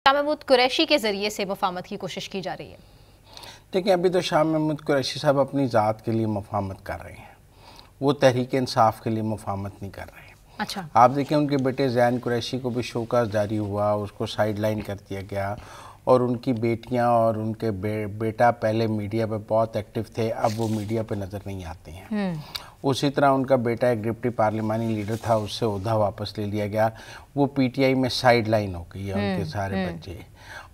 शाह महमूद कुरैशी के ज़रिए से मुफाहमत की कोशिश की जा रही है। देखिए, अभी तो शाह महमूद कुरैशी साहब अपनी ज़ात के लिए मुफाहमत कर रहे हैं, वो तहरीक इंसाफ के लिए मुफाहमत नहीं कर रहे हैं। अच्छा, आप देखें उनके बेटे ज़ैन कुरैशी को भी शोकास जारी हुआ, उसको साइड लाइन कर दिया गया, और उनकी बेटियां और उनके बेटा पहले मीडिया पे बहुत एक्टिव थे, अब वो मीडिया पे नज़र नहीं आते हैं। उसी तरह उनका बेटा एक डिप्टी पार्लिमानी लीडर था, उससे ओहदा वापस ले लिया गया, वो पीटीआई में साइड लाइन हो गई है उनके सारे बच्चे,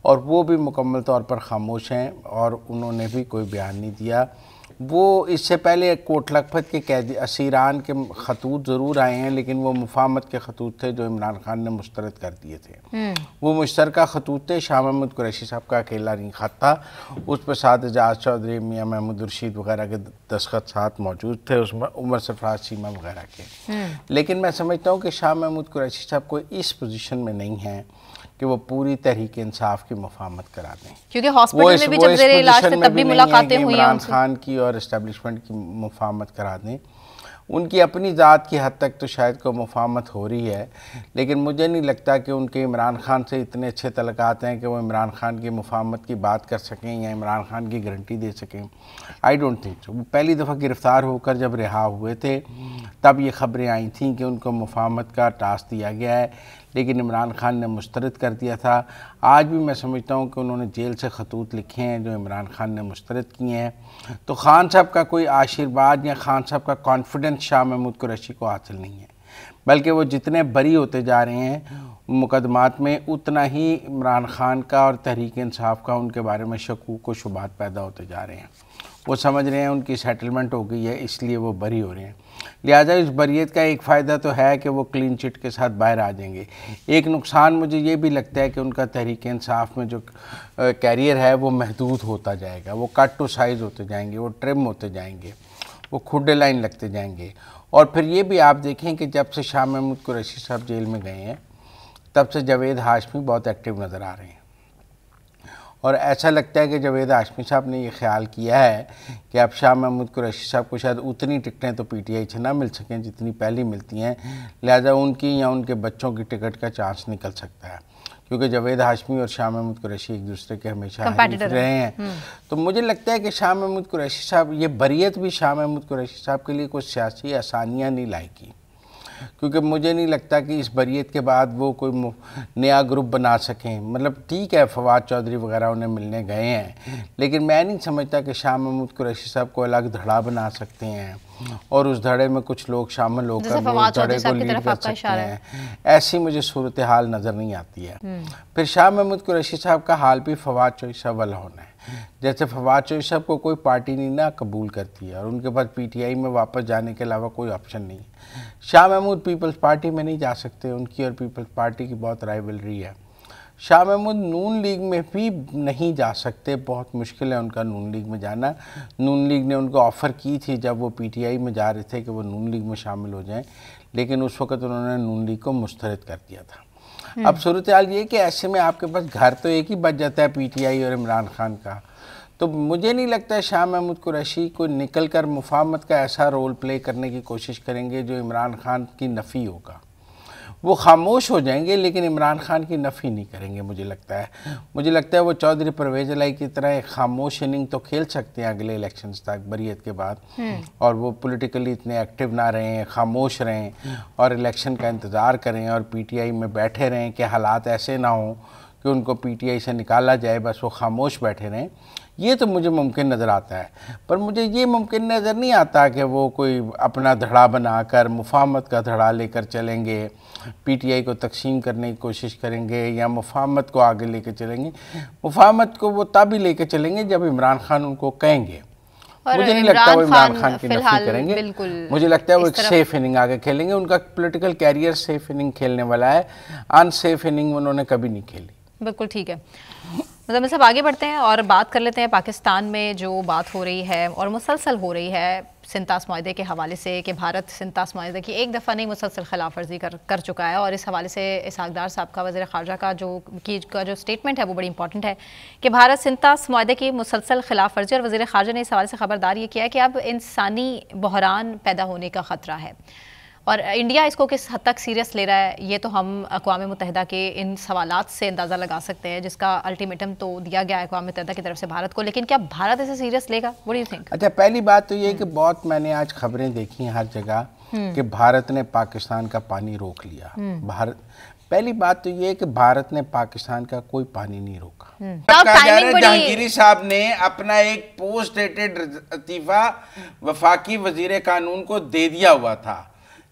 और वो भी मुकम्मल तौर पर खामोश हैं और उन्होंने भी कोई बयान नहीं दिया। वो इससे पहले कोट लखपत के कैदी असीरान के खतूत ज़रूर आए हैं, लेकिन वो मुफाहमत के खतूत थे जो इमरान खान ने मुस्तरद कर दिए थे। वो मुश्तरका खतूत थे, शाह महमूद कुरैशी साहब का अकेला नहीं खत था, उस पर साथ एजाज चौधरी, मियाँ महमूद रशीद वगैरह के दस्तखत साथ मौजूद थे, उसमें उमर सरफराज चीमा वगैरह के। लेकिन मैं समझता हूँ कि शाह महमूद कुरैशी साहब कोई इस पोजीशन में नहीं है कि वो पूरी तहरीक इंसाफ की मुफाहमत करा दें, क्योंकि हॉस्पिटल में भी जब ज़ेरे इलाज थे तब भी मुलाकातें हुई हैं इमरान खान की और इस्टेब्लिशमेंट की मुफाहमत करा दें। उनकी अपनी ज़ात की हद तक तो शायद को मुफाहमत हो रही है, लेकिन मुझे नहीं लगता कि उनके इमरान खान से इतने अच्छे तल्लुकात हैं कि वो इमरान खान की मुफाहमत की बात कर सकें या इमरान खान की गारंटी दे सकें। I don't think so. वो पहली दफ़ा गिरफ़्तार होकर जब रिहा हुए थे तब ये ख़बरें आई थी कि उनको मुफाहमत का टास्क दिया गया है, लेकिन इमरान खान ने मुस्तरद कर दिया था। आज भी मैं समझता हूँ कि उन्होंने जेल से खतूत लिखे हैं जो इमरान खान ने मुस्तरद किए हैं। तो खान साहब का कोई आशीर्वाद या खान साहब का कॉन्फिडेंस शाह महमूद कुरैशी को हासिल नहीं है, बल्कि वो जितने बरी होते जा रहे हैं मुकदमात में, उतना ही इमरान खान का और तहरीक इंसाफ का उनके बारे में शकूक व शुबात पैदा होते जा रहे हैं। वो समझ रहे हैं उनकी सेटलमेंट हो गई है, इसलिए वो बरी हो रहे हैं। लिहाजा इस बरियत का एक फ़ायदा तो है कि वो क्लीन चिट के साथ बाहर आ जाएंगे। एक नुकसान मुझे ये भी लगता है कि उनका तहरीक इंसाफ में जो कैरियर है वो महदूद होता जाएगा, वो कट टू साइज़ होते जाएंगे, वो ट्रिम होते जाएंगे, वो खुडे लाइन लगते जाएंगे। और फिर ये भी आप देखें कि जब से शाह महमूद कुरैशी साहब जेल में गए हैं तब से जावेद हाशमी बहुत एक्टिव नज़र आ रहे हैं, और ऐसा लगता है कि जावेद हाशमी साहब ने ये ख्याल किया है कि अब शाह महमूद कुरैशी साहब को शायद उतनी टिकटें तो पीटीआई से ना मिल सकें जितनी पहले मिलती हैं, लिहाजा उनकी या उनके बच्चों की टिकट का चांस निकल सकता है, क्योंकि जावेद हाशमी और शाह महमूद कुरैशी एक दूसरे के हमेशा हरीफ रहे हैं। तो मुझे लगता है कि शाह महमूद कुरैशी साहब, ये बरियत भी शाह महमूद कुरैशी साहब के लिए कुछ सियासी आसानियाँ नहीं लाएगी, क्योंकि मुझे नहीं लगता कि इस बरियत के बाद वो कोई नया ग्रुप बना सकें। मतलब ठीक है, फवाद चौधरी वगैरह उन्हें मिलने गए हैं, लेकिन मैं नहीं समझता कि शाह महमूद कुरैशी साहब को अलग धड़ा बना सकते हैं और उस धड़े में कुछ लोग शामिल होकर वो धड़े को लीड कर सकते हैं। ऐसी मुझे सूरत हाल नज़र नहीं आती है। फिर शाह महमूद कुरैशी साहब का हाल भी फवाद चौधरी साहब वाला होना है। जैसे फवाद चौधरी साहब को कोई पार्टी नहीं ना कबूल करती है और उनके पास पीटीआई में वापस जाने के अलावा कोई ऑप्शन नहीं है। शाह महमूद पीपल्स पार्टी में नहीं जा सकते, उनकी और पीपल्स पार्टी की बहुत राइवलरी है। शाह महमूद नून लीग में भी नहीं जा सकते, बहुत मुश्किल है उनका नून लीग में जाना। नून लीग ने उनको ऑफ़र की थी जब वो पीटीआई में जा रहे थे कि वो नून लीग में शामिल हो जाएं, लेकिन उस वक़्त उन्होंने नून लीग को मुस्तरद कर दिया था। अब सूरत हाल ये कि ऐसे में आपके पास घर तो एक ही बच जाता है पीटीआई और इमरान खान का। तो मुझे नहीं लगता है शाह महमूद कुरैशी को निकल कर मुफाहमत का ऐसा रोल प्ले करने की कोशिश करेंगे जो इमरान खान की नफ़ी होगा। वो खामोश हो जाएंगे लेकिन इमरान खान की नफ़ी नहीं करेंगे। मुझे लगता है वो चौधरी परवेज़ इलाही की तरह एक खामोश इनिंग तो खेल सकते हैं अगले इलेक्शंस तक बरियत के बाद, और वो पॉलिटिकली इतने एक्टिव ना रहें, खामोश रहें और इलेक्शन का इंतज़ार करें और पीटीआई में बैठे रहें कि हालात ऐसे ना हों कि उनको पीटीआई से निकाला जाए, बस वो खामोश बैठे रहें। ये तो मुझे मुमकिन नज़र आता है, पर मुझे ये मुमकिन नज़र नहीं आता कि वो कोई अपना धड़ा बनाकर मुफाहमत का धड़ा लेकर चलेंगे, पीटीआई को तकसीम करने की कोशिश करेंगे या मुफाहमत को आगे लेकर चलेंगे। मुफाहमत को वो तब ही लेकर चलेंगे जब इमरान खान उनको कहेंगे। मुझे नहीं लगता वो इमरान खान की नफ़ी करेंगे। मुझे लगता है वो एक सेफ इनिंग आगे खेलेंगे। उनका पॉलिटिकल कैरियर सेफ इनिंग खेलने वाला है, अनसेफ इनिंग उन्होंने कभी नहीं खेली। बिल्कुल ठीक है। मतलब सब आगे बढ़ते हैं और बात कर लेते हैं पाकिस्तान में जो बात हो रही है और मुसलसल हो रही है सिंतास मुआहदे के हवाले से कि भारत सिंतास मुआहदे की एक दफ़ा नहीं मुसलसल खिलाफ वर्जी कर चुका है। और इस हवाले से इसहाक डार साहब का वज़ीर ख़ारजा का जो स्टेटमेंट है वो बड़ी इंपॉर्टेंट है कि भारत सिंतास मुआहदे की मुसलसल खिलाफ वर्जी, और वज़ीर ख़ारजा ने इस हवाले से ख़बरदार ये किया है कि अब इंसानी बहरान पैदा होने का ख़तरा है। और इंडिया इसको किस हद तक सीरियस ले रहा है, ये तो हम अक़वाम मुत्तहिदा के इन सवालात से अंदाज़ा लगा सकते हैं, जिसका अल्टीमेटम तो दिया गया है अक़वाम मुत्तहिदा की तरफ से भारत को। लेकिन क्या भारत इसे सीरियस लेगा? What do you think? अच्छा, पहली बात तो ये कि बहुत मैंने आज खबरें देखी हैं हर जगह कि भारत ने पाकिस्तान का पानी रोक लिया। भारत, पहली बात तो ये कि भारत ने पाकिस्तान का कोई पानी नहीं रोका। जहांगीरी साहब ने अपना एक पोस्ट डेटेड इस्तीफा वफाकी वजीर कानून को दे दिया हुआ था,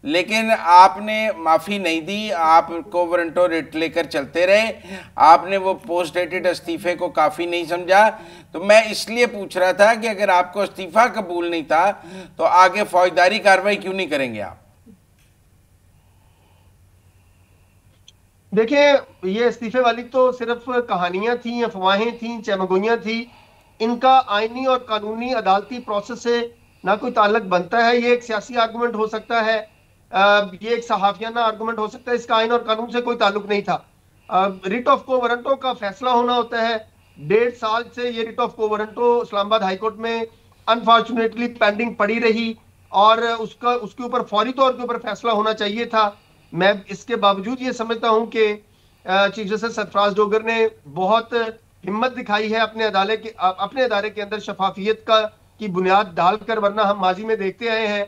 लेकिन आपने माफ़ी नहीं दी, आप कोवरेंटो रेट लेकर चलते रहे, आपने वो पोस्ट डेटेड इस्तीफे को काफ़ी नहीं समझा। तो मैं इसलिए पूछ रहा था कि अगर आपको इस्तीफा कबूल नहीं था तो आगे फौजदारी कार्रवाई क्यों नहीं करेंगे आप? देखिए, ये इस्तीफे वाली तो सिर्फ कहानियां थी, अफवाहें थी, चमगोइयां थी। इनका आईनी और कानूनी अदालती प्रोसेस से ना कोई ताल्लुक बनता है। ये एक सियासी आर्गूमेंट हो सकता है, ये एक सहाफियाना आर्गूमेंट हो सकता है, इसका आइन और कानून से कोई ताल्लुक नहीं था। रिट ऑफ कोवरेंटो का फैसला होना होता है। 1.5 साल से ये रिट ऑफ कोवरेंटो इस्लामाबाद हाईकोर्ट में अनफॉर्चुनेटली पेंडिंग पड़ी रही और उसके ऊपर फौरी तौर के ऊपर फैसला होना चाहिए था। मैं इसके बावजूद ये समझता हूं कि चीफ जस्टिस सरफराज डोगर ने बहुत हिम्मत दिखाई है अपने अदारे के अंदर शफाफियत की बुनियाद डालकर, वरना हम माजी में देखते आए हैं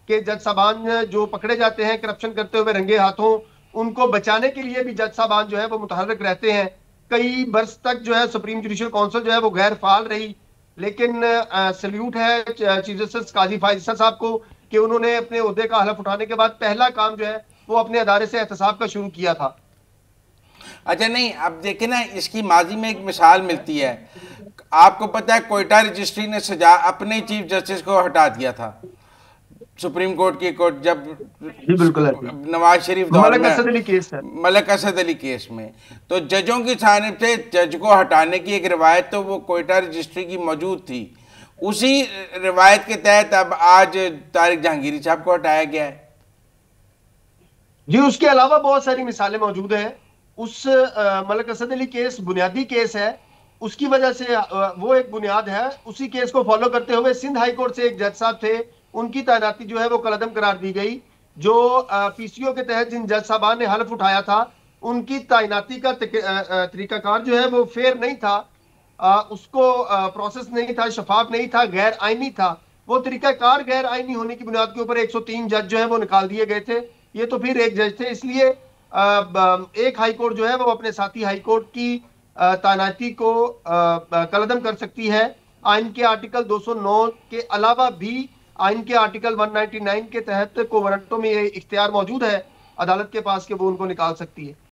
कि जज साहबान जो पकड़े जाते हैं करप्शन करते हुए रंगे हाथों, उनको बचाने के लिए भी जज साहबान जो है वो मुतहर्रिक रहते हैं। कई बरस तक जो है सुप्रीम जुडिशियल काउंसिल जो है वो गैर फाल रही, लेकिन सल्यूट है चीफ जस्टिस काजी फायज साहब को कि उन्होंने अपने ओहदे का हलफ उठाने के बाद पहला काम जो है वो अपने अदारे से एहतसाब का शुरू किया था। अच्छा, नहीं, अब देखें ना, इसकी माजी में एक मिसाल मिलती है। आपको पता है कोयटा रजिस्ट्री ने सजा अपने चीफ जस्टिस को हटा दिया था, सुप्रीम कोर्ट की कोर्ट, जब नवाज शरीफ दौर में मलक असद अली केस में, तो जजों की जानिब से जज को हटाने की एक रिवायत तो वो कोयटा रजिस्ट्री की मौजूद थी। उसी रिवायत के तहत अब आज तारिक जहांगीरी साहब को हटाया गया है। जी, उसके अलावा बहुत सारी मिसालें मौजूद हैं। उस मलक असद अली केस बुनियादी केस है, उसकी वजह से वो एक बुनियाद है। उसी केस को फॉलो करते हुए सिंध हाई कोर्ट से एक जज साहब थे, उनकी तैनाती जो है वो कलअदम करार दी गई। जो पीसीओ के तहत जिन जज साहबान ने हल्फ उठाया था, उनकी तैनाती का तरीकाकार जो है वो फेयर नहीं था, उसको प्रोसेस नहीं था, शफाफ नहीं था, गैर आईनी था। वो तरीकाकार गैर आईनी होने की बुनियाद के ऊपर 103 जज जो है वो निकाल दिए गए थे। ये तो फिर एक जज थे, इसलिए एक हाई कोर्ट जो है वो अपने साथी हाई कोर्ट की तैनाती को कलअदम कर सकती है। आइन के आर्टिकल 209 के अलावा भी आइन के आर्टिकल 199 के तहत कोवरेंटो में ये इख्तियार मौजूद है अदालत के पास कि वो उनको निकाल सकती है।